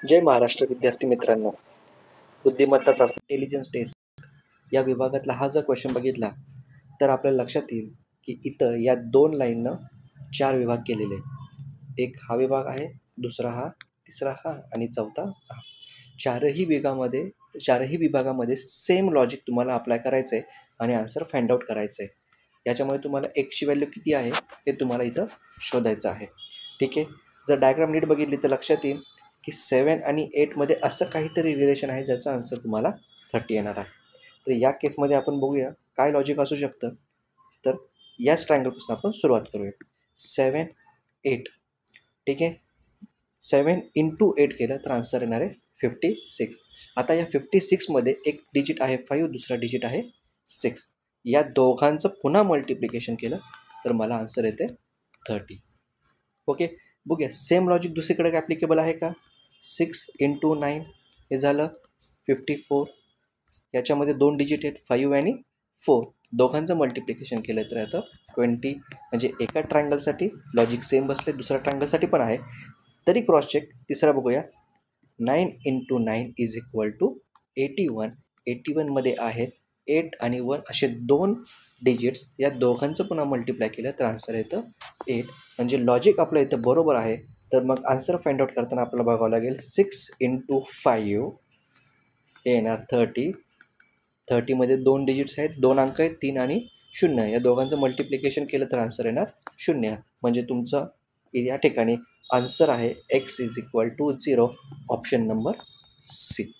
जय महाराष्ट्र विद्यार्थी मित्रांनो, बुद्धिमत्ता चाचणी इंटेलिजन्स टेस्ट या विभागातला हा जर क्वेश्चन बघितला तर आपल्याला लक्षात येईल की इथं या 2 लाईननं 4 विभाग केलेले आहेत. एक हा विभाग आहे, दुसरा हा, तिसरा हा आणि चौथा हा. चारही विभागामध्ये सेम लॉजिक तुम्हाला अप्लाय करायचं आहे आणि आन्सर फाइंड आउट करायचं आहे. याच्यामुळे तुम्हाला एक्सची व्हॅल्यू किती आहे हे तुम्हाला इथं शोधायचं आहे. ठीक आहे. जर डायग्राम नीट बघितली तर लक्षात येईल की 7 आणि 8मध्ये असं काहीतरी रिलेशन आहे ज्याचा आन्सर तुम्हाला 30 येणार आहे. तर या केसमध्ये आपण बघूया काय लॉजिक असू शकतं. तर याच ट्रायंगलपासून आपण सुरुवात करूया. 7, 8. ठीक आहे. 7 × 8 केलं तर आन्सर येणार आहे 56. आता या 56मध्ये एक डिजिट आहे 5, दुसरा डिजिट आहे 6. या दोघांचं पुन्हा मल्टिप्लिकेशन केलं तर मला आन्सर येते 30. ओके. बघूया सेम लॉजिक दुसरीकडे ॲप्लिकेबल आहे का. 6 × 9 हे झालं 54. याच्यामध्ये 2 डिजिट आहेत 5 आणि 4. दोघांचं मल्टिप्लिकेशन केलं तर आता 20. म्हणजे एका ट्रायंगलसाठी लॉजिक सेम बसले, दुसऱ्या ट्रायंगलसाठी पण आहे. तरी क्रॉस चेक. तिसरा बघूया. 9 × 9 = 81. 81मध्ये आहेत 8 आणि 1 असे 2 डिजिट्स. या दोघांचं पुन्हा मल्टिप्लाय केलं तर आन्सर येतं 8. म्हणजे लॉजिक आपलं इथं बरोबर आहे. तर मग आन्सर फाइंड आउट करताना आपल्याला बघावं लागेल 6 × 5 हे येणार 30. 30मध्ये 2 डिजिट्स आहेत, 2 अंक आहेत, 3 आणि 0. या दोघांचं मल्टिप्लिकेशन केलं तर आन्सर येणार 0. म्हणजे तुमचं या ठिकाणी आन्सर आहे x = 0. Option number C.